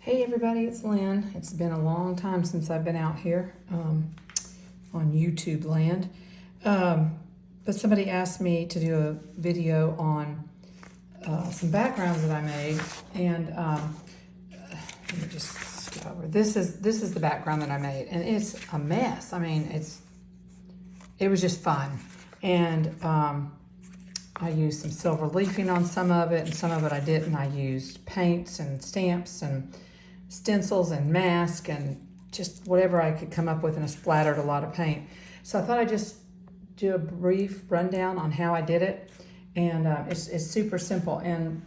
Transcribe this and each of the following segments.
Hey everybody, it's Lynn. It's been a long time since I've been out here on YouTube land. But somebody asked me to do a video on some backgrounds that I made, and let me just skip over. This is the background that I made, and it's a mess. I mean, it was just fun, and I used some silver leafing on some of it, and some of it I didn't. I used paints and stamps and stencils and masks and just whatever I could come up with, and I splattered a lot of paint. So I thought I'd just do a brief rundown on how I did it, and it's super simple. And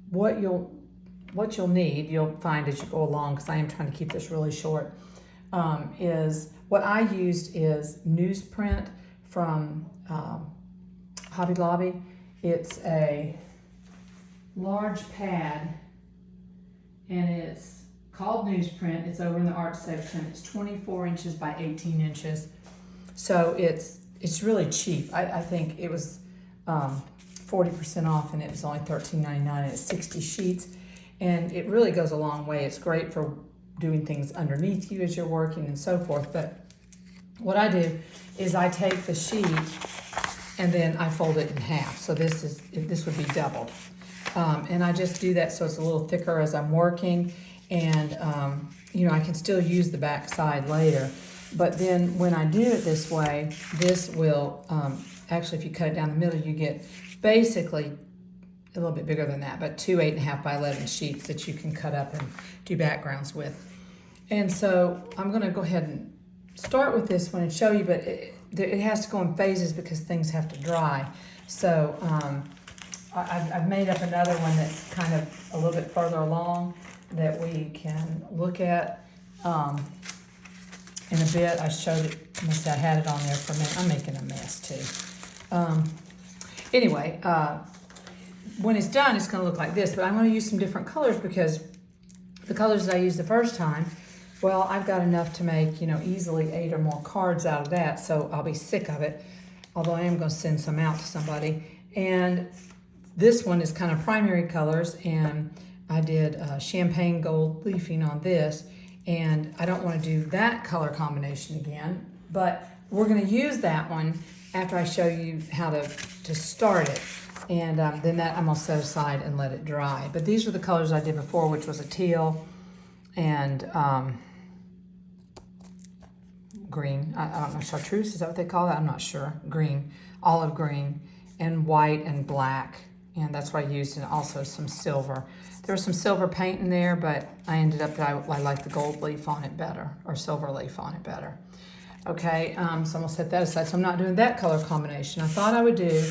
what you'll need, you'll find as you go along, because I am trying to keep this really short, is what I used is newsprint from Hobby Lobby. It's a large pad, and it's called newsprint. It's over in the art section. It's 24 inches by 18 inches. So it's really cheap. I think it was 40% off, and it was only $13.99, and it's 60 sheets. And it really goes a long way. It's great for doing things underneath you as you're working and so forth. But what I do is I take the sheet and then I fold it in half. So this would be doubled. And I just do that so it's a little thicker as I'm working, and I can still use the back side later. But then when I do it this way, this will, actually if you cut it down the middle, you get basically a little bit bigger than that, but two 8.5 by 11 sheets that you can cut up and do backgrounds with. And so I'm gonna go ahead and start with this one and show you, but it has to go in phases because things have to dry. So I've made up another one that's kind of a little bit further along that we can look at in a bit. I showed it, I had it on there for a minute. I'm making a mess too. Anyway, when it's done, it's going to look like this, but I'm going to use some different colors because the colors that I used the first time, well, I've got enough to make, easily 8 or more cards out of that, so I'll be sick of it, although I am going to send some out to somebody. And this one is kind of primary colors, and I did champagne gold leafing on this, and I don't want to do that color combination again, but we're going to use that one after I show you how to start it. And then that I'm going to set aside and let it dry. But these are the colors I did before, which was a teal and green. I don't know, chartreuse, is that what they call that? I'm not sure. Green, olive green, and white and black. And that's what I used, and also some silver. There was some silver paint in there, but I ended up, I like the gold leaf on it better, or silver leaf on it better. Okay, so I'm going to set that aside. So I'm not doing that color combination. I thought I would do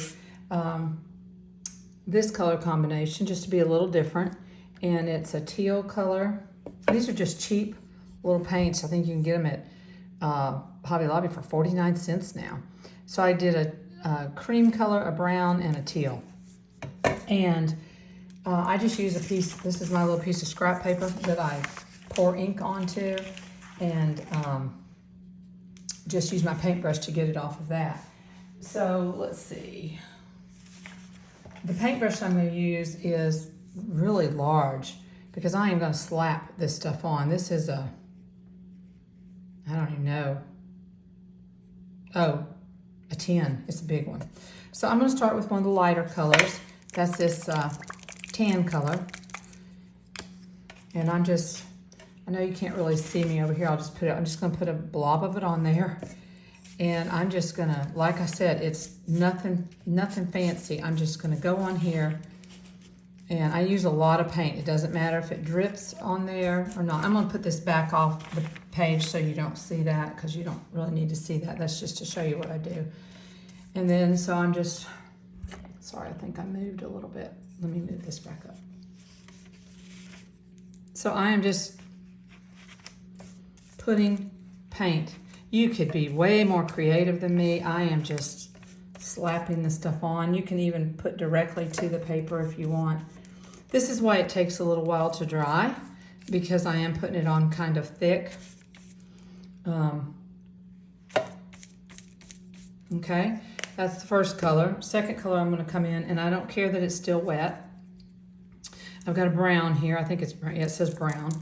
this color combination just to be a little different, and it's a teal color. These are just cheap little paints. I think you can get them at Hobby Lobby for 49 cents now. So I did a cream color, a brown, and a teal. And I just use a piece, this is my little piece of scrap paper that I pour ink onto, and just use my paintbrush to get it off of that. So let's see. The paintbrush I'm going to use is really large because I am going to slap this stuff on. This is I don't even know. Oh, a 10. It's a big one. So I'm going to start with one of the lighter colors. That's this tan color. And I know you can't really see me over here. I'm just going to put a blob of it on there. And I'm just gonna, like I said, it's nothing fancy. I'm just gonna go on here, and I use a lot of paint. It doesn't matter if it drips on there or not. I'm gonna put this back off the page so you don't see that, because you don't really need to see that. That's just to show you what I do. And then, so I'm just, sorry, I think I moved a little bit. Let me move this back up. So I am just putting paint. You could be way more creative than me. I am just slapping the stuff on. You can even put directly to the paper if you want. This is why it takes a little while to dry, because I am putting it on kind of thick. Okay, that's the first color. Second color, I'm going to come in, and I don't care that it's still wet. I've got a brown here. I think it's brown. Yeah, it says brown.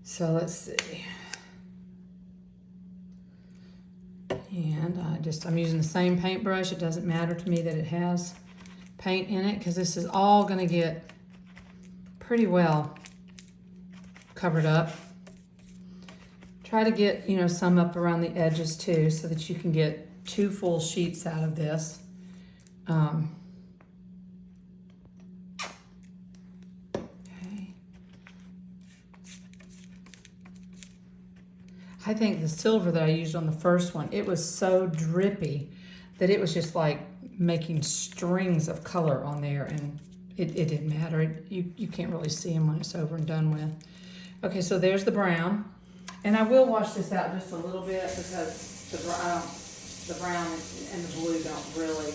So let's see. And I'm using the same paintbrush. It doesn't matter to me that it has paint in it because this is all going to get pretty well covered up. Try to get, you know, some up around the edges too so that you can get 2 full sheets out of this. Okay. I think the silver that I used on the first one, it was so drippy that it was just like making strings of color on there, and it didn't matter. You can't really see them when it's over and done with. Okay, so there's the brown. And I will wash this out just a little bit because the brown and the blue don't really,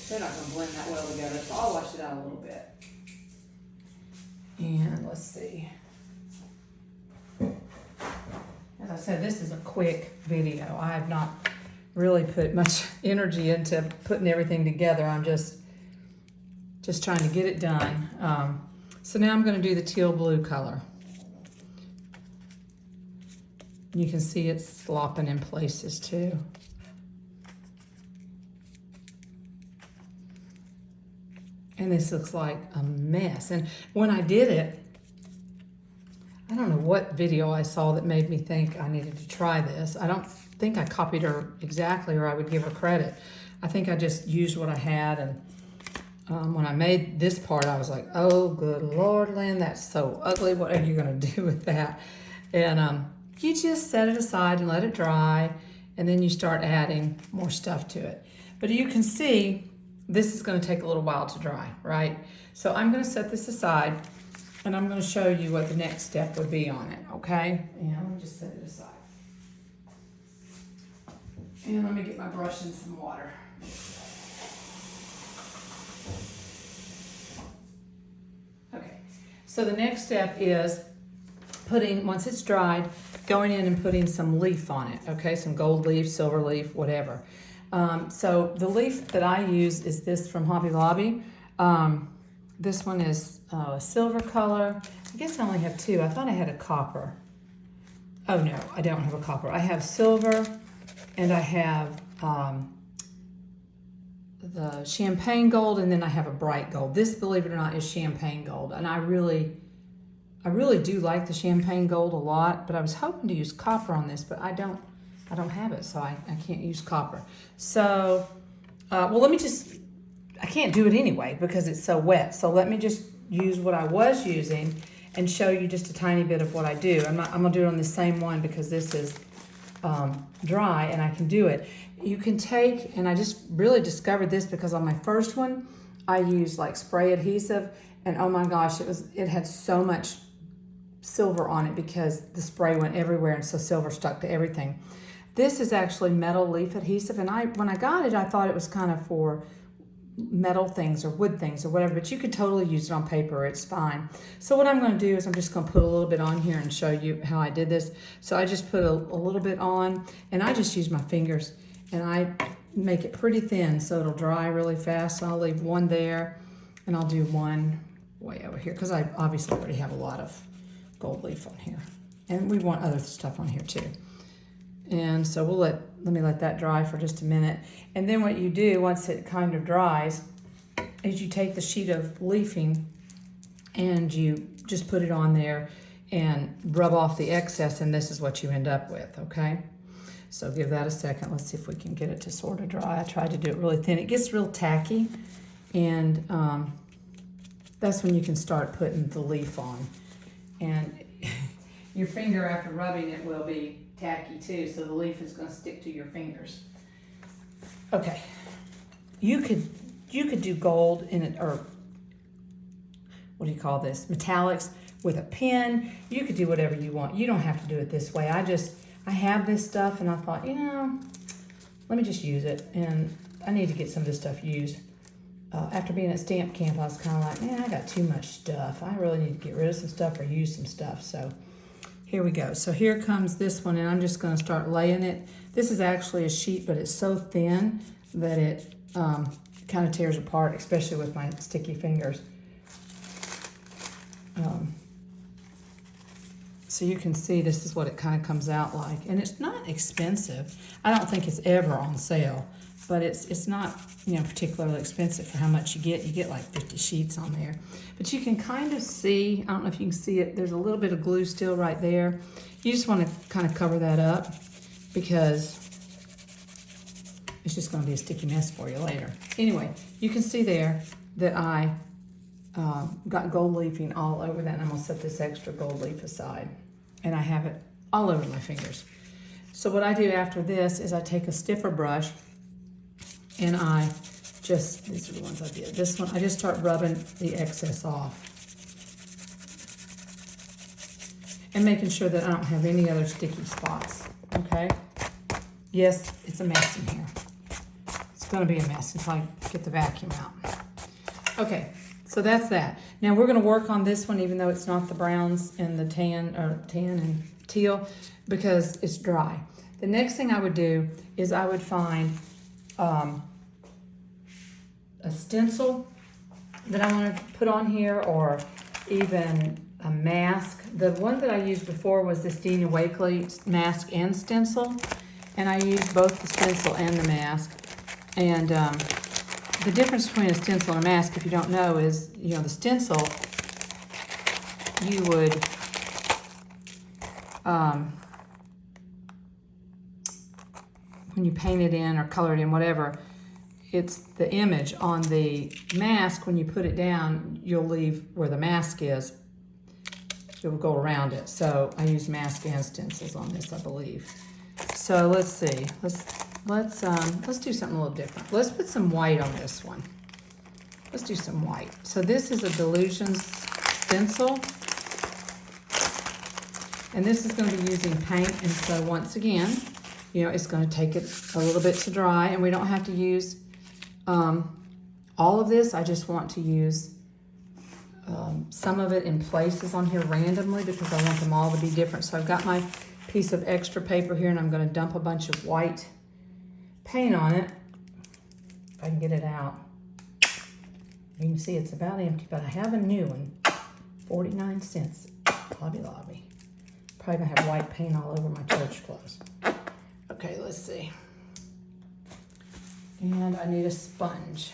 they're not going to blend that well together. So I'll wash it out a little bit. And let's see. As I said, this is a quick video. I have not really put much energy into putting everything together. I'm just trying to get it done. So now I'm going to do the teal blue color. You can see it's slopping in places too. And this looks like a mess. And when I did it, I don't know what video I saw that made me think I needed to try this. I don't think I copied her exactly, or I would give her credit. I think I just used what I had, and when I made this part, I was like, oh, good Lord, Lynn, that's so ugly. What are you gonna do with that? And you just set it aside and let it dry, and then you start adding more stuff to it. But you can see this is gonna take a little while to dry, right? So I'm gonna set this aside, and I'm gonna show you what the next step would be on it, okay? And let me just set it aside. And let me get my brush and some water. Okay, so the next step is putting, once it's dried, going in and putting some leaf on it, okay? Some gold leaf, silver leaf, whatever. So the leaf that I use is this from Hobby Lobby. This one is a silver color. I guess I only have 2. I thought I had a copper. Oh no, I don't have a copper. I have silver, and I have the champagne gold, and then I have a bright gold. This, believe it or not, is champagne gold, and I really do like the champagne gold a lot, but I was hoping to use copper on this, but I don't have it, so I can't use copper. So, well, I can't do it anyway because it's so wet. So let me just use what I was using and show you just a tiny bit of what I do. I'm gonna do it on the same one because this is dry and I can do it. You can take, and I just really discovered this because on my first one, I used like spray adhesive, and oh my gosh, it had so much silver on it because the spray went everywhere, and so silver stuck to everything. This is actually metal leaf adhesive, and when I got it, I thought it was kind of for metal things or wood things or whatever, but you could totally use it on paper. It's fine. So what I'm going to do is I'm just going to put a little bit on here and show you how I did this. So I just put a little bit on, and I just use my fingers, and I make it pretty thin so it'll dry really fast. So I'll leave one there, and I'll do one way over here because I obviously already have a lot of gold leaf on here, and we want other stuff on here too. And so let me let that dry for just a minute. And then what you do once it kind of dries is you take the sheet of leafing and you just put it on there and rub off the excess, and this is what you end up with, okay? So give that a second. Let's see if we can get it to sort of dry. I tried to do it really thin. It gets real tacky, and that's when you can start putting the leaf on. And your finger after rubbing it will be tacky too, so the leaf is going to stick to your fingers. Okay, you could do gold in it, or what do you call this, metallics with a pen. You could do whatever you want. You don't have to do it this way. I have this stuff, and I thought, you know, let me just use it, and I need to get some of this stuff used. After being at stamp camp, I was kind of like, man, I got too much stuff. I really need to get rid of some stuff or use some stuff. So here we go. So here comes this one, and I'm just going to start laying it. This is actually a sheet, but it's so thin that it kind of tears apart, especially with my sticky fingers. So you can see this is what it kind of comes out like. And it's not expensive. I don't think it's ever on sale, but it's not, you know, particularly expensive for how much you get. You get like 50 sheets on there. But you can kind of see, I don't know if you can see it, there's a little bit of glue still right there. You just want to kind of cover that up because it's just going to be a sticky mess for you later. Anyway, you can see there that I got gold leafing all over that, and I'm going to set this extra gold leaf aside. And I have it all over my fingers. So what I do after this is I take a stiffer brush and I just, these are the ones I did. This one, I just start rubbing the excess off. And making sure that I don't have any other sticky spots, okay? Yes, it's a mess in here. It's gonna be a mess until I get the vacuum out. Okay, so that's that. Now we're gonna work on this one even though it's not the browns and the tan and teal because it's dry. The next thing I would do is I would find a stencil that I wanna put on here or even a mask. The one that I used before was this Dina Wakley mask and stencil. And I used both the stencil and the mask. And the difference between a stencil and a mask, if you don't know, is, you know, the stencil, you would when you paint it in or color it in, whatever, it's the image. On the mask, when you put it down, you'll leave where the mask is. It will go around it. So I use mask and stencils on this, I believe. So let's see. Let's do something a little different. Let's put some white on this one. Let's do some white. So this is a Delusions stencil. And this is going to be using paint. And so once again, you know, it's going to take it a little bit to dry. And we don't have to use all of this. I just want to use some of it in places on here randomly because I want them all to be different. So I've got my piece of extra paper here and I'm going to dump a bunch of white paint on it. If I can get it out. You can see it's about empty, but I have a new one. 49 cents. Hobby Lobby. Probably going to have white paint all over my church clothes. Okay, let's see. And I need a sponge.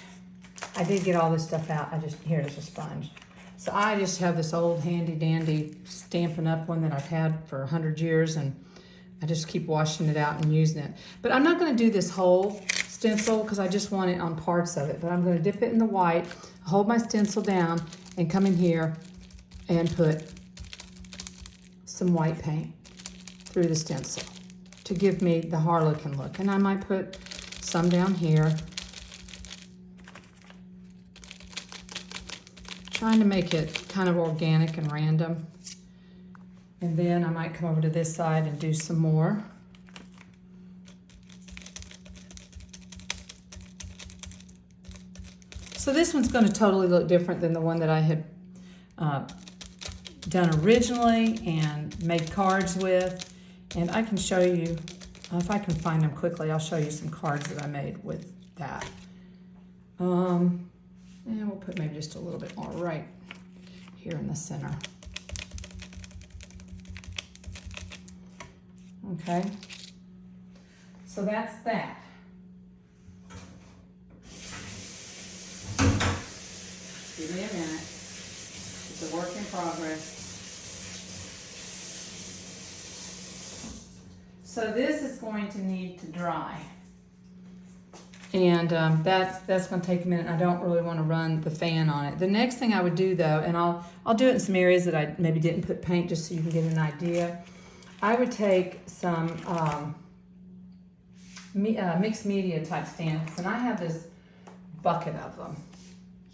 I did get all this stuff out. Here is a sponge. So I just have this old handy dandy Stampin' Up! One that I've had for 100 years and I just keep washing it out and using it. But I'm not going to do this whole stencil because I just want it on parts of it. But I'm going to dip it in the white, hold my stencil down, and come in here and put some white paint through the stencil to give me the Harlequin look. And I might put some down here. Trying to make it kind of organic and random. And then I might come over to this side and do some more. So this one's going to totally look different than the one that I had done originally and made cards with. And I can show you, if I can find them quickly, I'll show you some cards that I made with that. And we'll put maybe just a little bit more right here in the center. Okay, so that's that. Give me a minute. It's a work in progress. So this is going to need to dry. And that's going to take a minute. I don't really want to run the fan on it. The next thing I would do though, and I'll do it in some areas that I maybe didn't put paint just so you can get an idea. I would take some mixed media type stamps, and I have this bucket of them.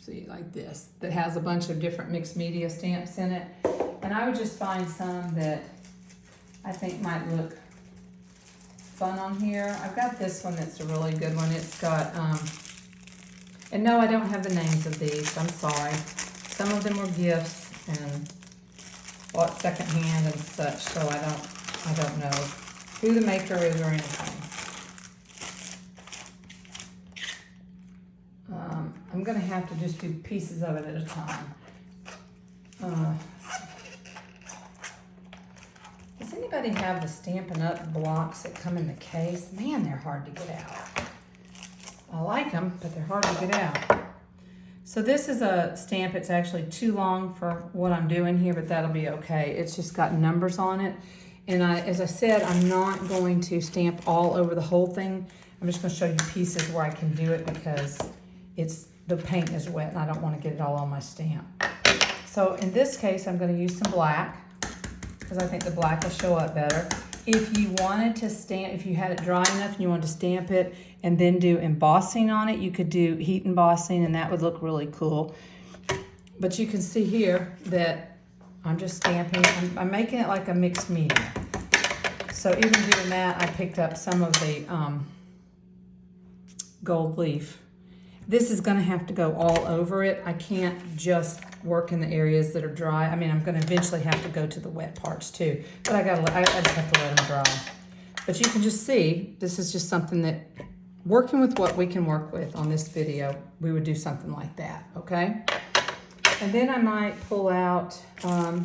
See, like this, that has a bunch of different mixed media stamps in it. And I would just find some that I think might look fun on here. I've got this one that's a really good one. It's got, and no, I don't have the names of these. I'm sorry. Some of them were gifts and bought secondhand and such, so I don't know who the maker is or anything. I'm gonna have to just do pieces of it at a time. anybody have the Stampin' Up! Blocks that come in the case? Man, they're hard to get out. I like them, but they're hard to get out. So this is a stamp. It's actually too long for what I'm doing here, but that'll be okay. It's just got numbers on it. And as I said, I'm not going to stamp all over the whole thing. I'm just going to show you pieces where I can do it because the paint is wet and I don't want to get it all on my stamp. So in this case, I'm going to use some black because I think the black will show up better. If you wanted to stamp, if you had it dry enough and you wanted to stamp it and then do embossing on it, you could do heat embossing and that would look really cool. But you can see here that I'm just stamping. I'm making it like a mixed media. So even doing that, I picked up some of the gold leaf. This is going to have to go all over it. I can't just work in the areas that are dry. I mean, I'm going to eventually have to go to the wet parts too, but I just have to let them dry. But you can just see, this is just something that, working with what we can work with on this video, we would do something like that, okay? And then I might pull out, I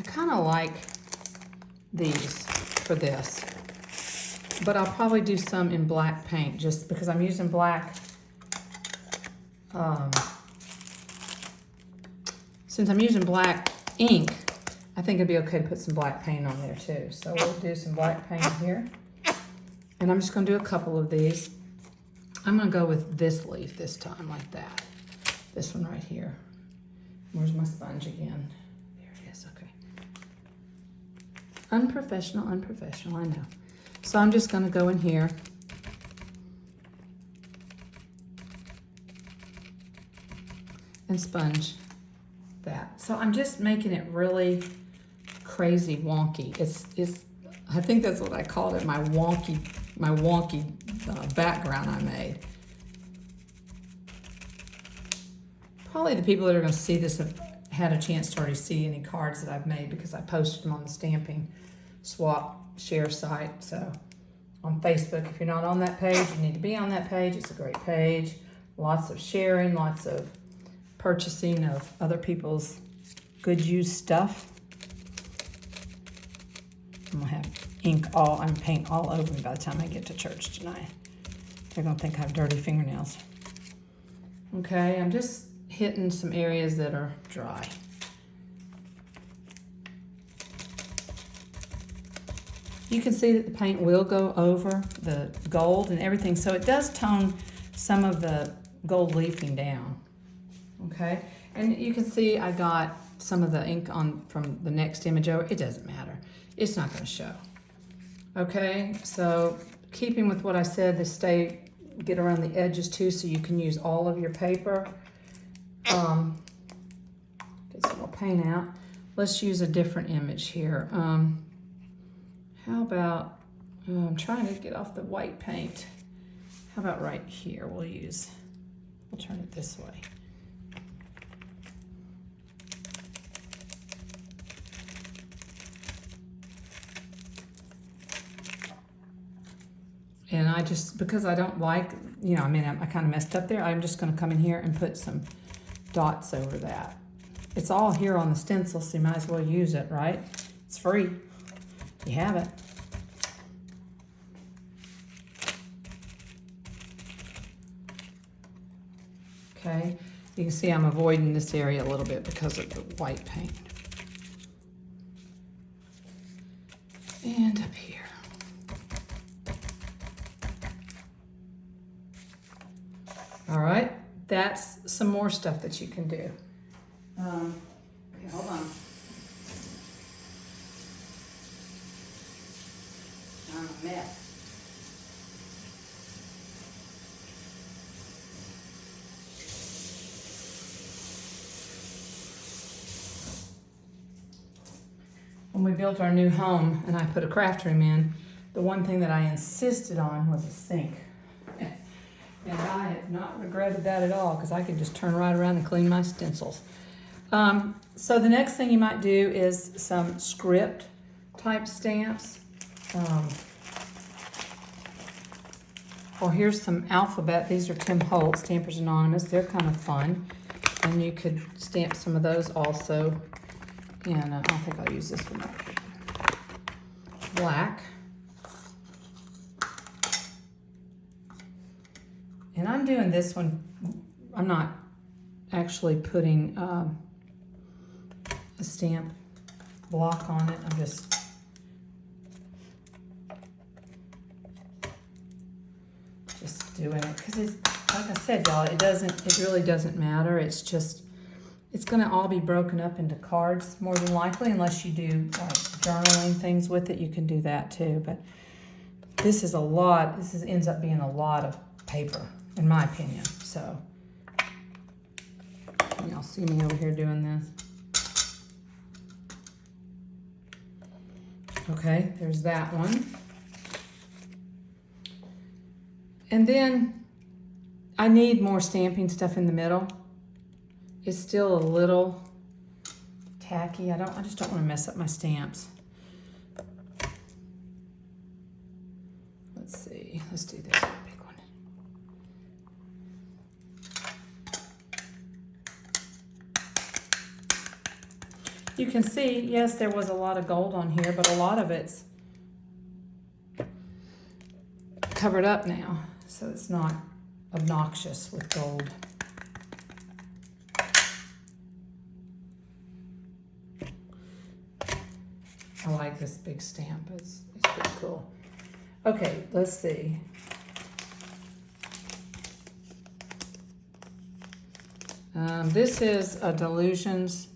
kind of like these for this. But I'll probably do some in black paint just because I'm using black. Since I'm using black ink, I think it'd be okay to put some black paint on there too. So we'll do some black paint here. And I'm just going to do a couple of these. I'm going to go with this leaf this time, like that. This one right here. Where's my sponge again? There it is, okay. Unprofessional, I know. So I'm just going to go in here and sponge that. So I'm just making it really crazy wonky. I think that's what I called it, my wonky background I made. Probably the people that are going to see this have had a chance to already see any cards that I've made because I posted them on the Stamping Swap share site. So on Facebook, if you're not on that page, you need to be on that page. It's a great page. Lots of sharing, lots of purchasing of other people's good used stuff. I'm gonna have paint all over me by the time I get to church tonight. They're gonna think I have dirty fingernails. Okay, I'm just hitting some areas that are dry. You can see that the paint will go over the gold and everything, so it does tone some of the gold leafing down, okay? And you can see I got some of the ink on from the next image over. It doesn't matter. It's not going to show, okay? So keeping with what I said, get around the edges too so you can use all of your paper. Get some more paint out. Let's use a different image here. How about, I'm trying to get off the white paint. How about right here? We'll turn it this way. And because I don't like, I kind of messed up there, I'm just going to come in here and put some dots over that. It's all here on the stencil, so you might as well use it, right? It's free. You have it. Okay, you can see I'm avoiding this area a little bit because of the white paint. And up here. All right, that's some more stuff that you can do. Okay, hold on. I'm a mess. When we built our new home and I put a craft room in, the one thing that I insisted on was a sink. And I have not regretted that at all because I can just turn right around and clean my stencils. So the next thing you might do is some script type stamps. Or here's some alphabet. These are Tim Holtz, Stampers Anonymous. They're kind of fun. And you could stamp some of those also. And I don't think I'll use this one. Black. And I'm doing this one, I'm not actually putting a stamp block on it. I'm just doing it because it's, like I said, y'all, it really doesn't matter. It's just, it's gonna all be broken up into cards more than likely, unless you do like journaling things with it. You can do that too, but this is a lot. Ends up being a lot of paper, in my opinion. So y'all see me over here doing this. Okay, there's that one. And then I need more stamping stuff in the middle. It's still a little tacky. I just don't want to mess up my stamps. Let's see. Let's do this big one. You can see, yes, there was a lot of gold on here, but a lot of it's covered up now, so it's not obnoxious with gold. I like this big stamp. It's pretty cool. Okay, let's see. This is a Dylusions.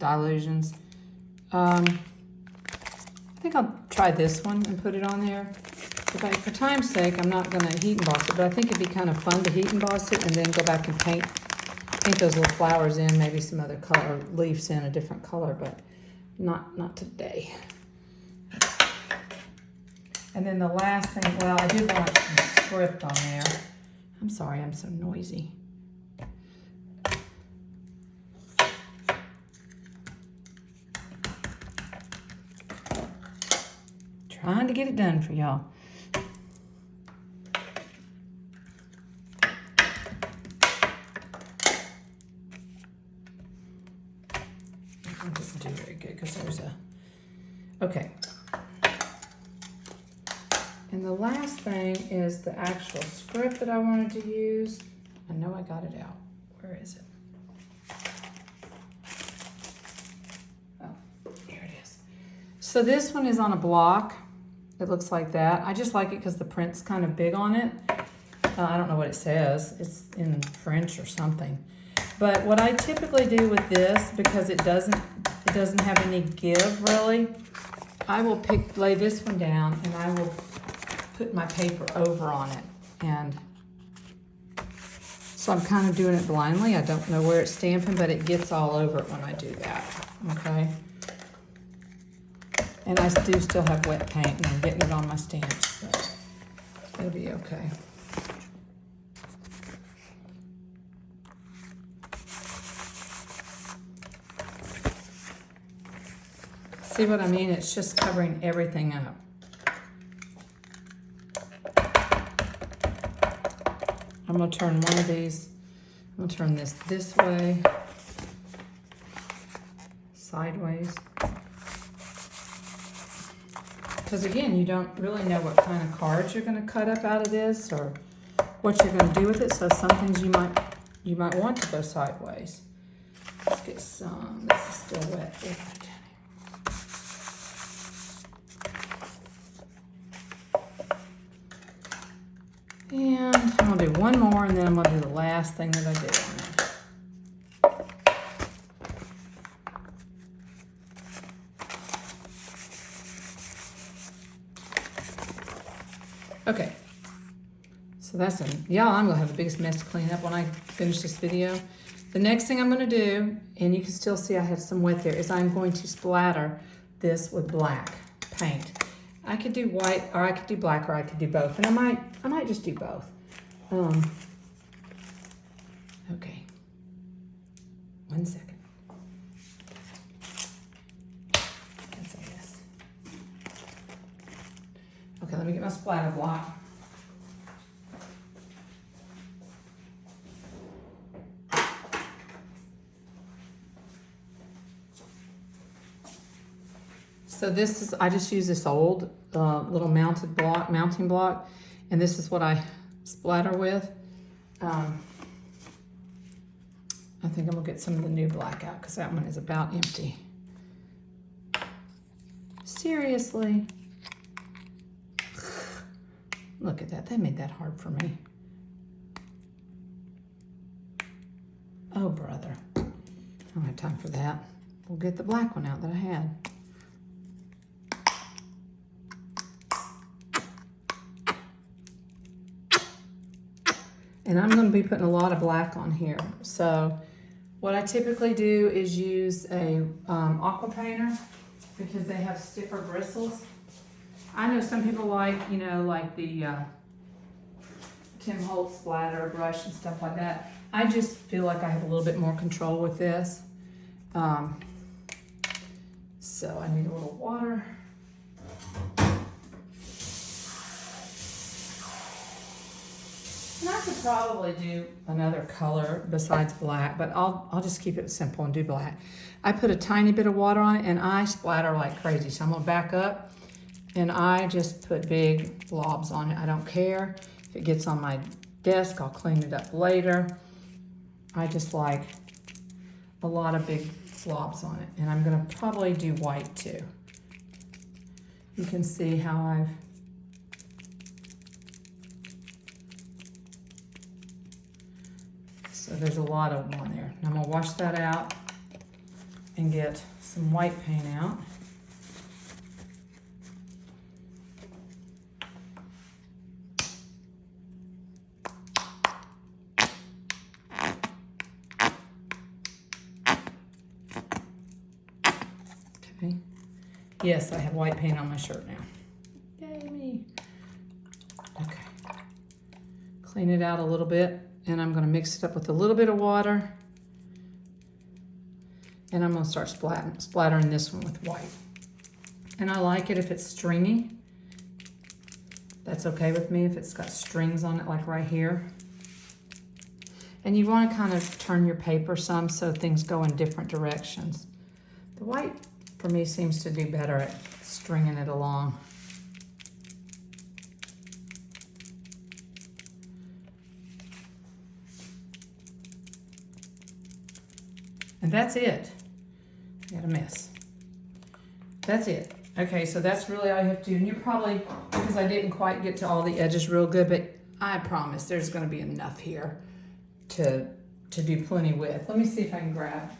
I think I'll try this one and put it on there. For time's sake, I'm not gonna heat emboss it, but I think it'd be kind of fun to heat emboss it and then go back and paint those little flowers in, maybe some other color, leaves in a different color, but not today. And then the last thing, well, I did want some script on there. I'm sorry, I'm so noisy. Trying to get it done for y'all. I didn't do very good because there's a, okay. And the last thing is the actual script that I wanted to use. I know I got it out. Where is it? Oh, here it is. So this one is on a block. It looks like that. I just like it because the print's kind of big on it. I don't know what it says. It's in French or something. But what I typically do with this, because it doesn't have any give really, I will lay this one down and I will put my paper over on it. And so I'm kind of doing it blindly. I don't know where it's stamping, but it gets all over it when I do that, okay? And I do still have wet paint and I'm getting it on my stamps, but it'll be okay. See what I mean? It's just covering everything up. I'm gonna turn one of these, I'm gonna turn this way, sideways. Because again, you don't really know what kind of cards you're gonna cut up out of this or what you're gonna do with it. So some things you might want to go sideways. Let's get some, this is still wet. And I'm gonna do one more and then I'm gonna do the last thing that I did on it. Okay, so that's it. Y'all, I'm gonna have the biggest mess to clean up when I finish this video. The next thing I'm gonna do, and you can still see I have some wet there, is I'm going to splatter this with black paint. I could do white, or I could do black, or I could do both, and I might just do both. Okay, 1 second. Let's say this. Okay, let me get my splatter block. So this is, I just use this old little mounting block, and this is what I splatter with. I think I'm gonna get some of the new black out because that one is about empty. Seriously? Look at that, they made that hard for me. Oh, brother. I don't have time for that. We'll get the black one out that I had. And I'm going to be putting a lot of black on here. So what I typically do is use a aqua painter because they have stiffer bristles. I know some people like, you know, like the Tim Holtz splatter brush and stuff like that. I just feel like I have a little bit more control with this. So I need a little water. And I could probably do another color besides black, but I'll just keep it simple and do black. I put a tiny bit of water on it and I splatter like crazy. So I'm gonna back up and I just put big blobs on it. I don't care if it gets on my desk, I'll clean it up later. I just like a lot of big blobs on it. And I'm gonna probably do white too. You can see how I've so there's a lot of them on there. Now I'm gonna wash that out and get some white paint out. Okay. Yes, I have white paint on my shirt now. Yay me. Okay. Clean it out a little bit. And I'm gonna mix it up with a little bit of water. And I'm gonna start splattering this one with white. And I like it if it's stringy. That's okay with me if it's got strings on it like right here. And you wanna kind of turn your paper some so things go in different directions. The white for me seems to do better at stringing it along. And that's it. Got a mess. That's it. Okay, so that's really all you have to do. And you're probably, because I didn't quite get to all the edges real good, but I promise there's gonna be enough here to do plenty with. Let me see if I can grab.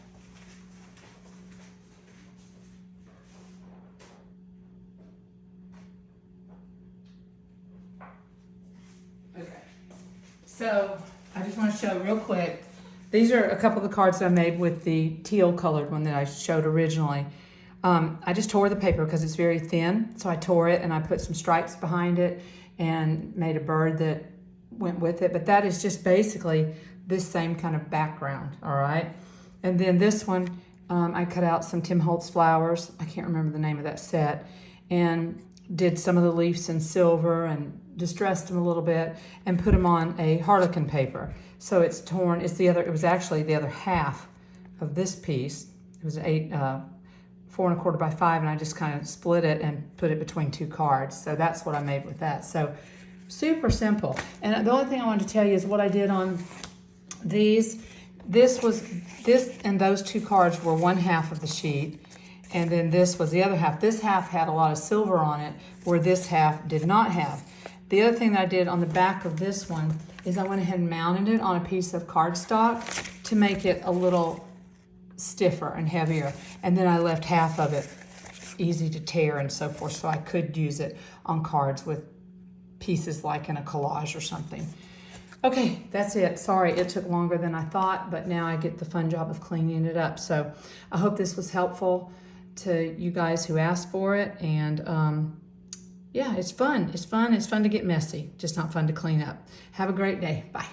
Okay, so I just wanna show real quick. These are a couple of the cards that I made with the teal colored one that I showed originally. I just tore the paper because it's very thin. So I tore it and I put some stripes behind it and made a bird that went with it. But that is just basically this same kind of background, all right? And then this one, I cut out some Tim Holtz flowers. I can't remember the name of that set. And did some of the leaves in silver and distressed them a little bit and put them on a harlequin paper. So it's torn, it was actually the other half of this piece. It was 4 1/4 by 5, and I just kind of split it and put it between two cards. So that's what I made with that. So super simple. And the only thing I wanted to tell you is what I did on these. This and those two cards were one half of the sheet. And then this was the other half. This half had a lot of silver on it, where this half did not have. The other thing that I did on the back of this one is I went ahead and mounted it on a piece of cardstock to make it a little stiffer and heavier. And then I left half of it easy to tear and so forth, so I could use it on cards with pieces like in a collage or something. Okay, that's it. Sorry, it took longer than I thought, but now I get the fun job of cleaning it up. So I hope this was helpful to you guys who asked for it. And yeah, it's fun. It's fun. It's fun to get messy, just not fun to clean up. Have a great day. Bye.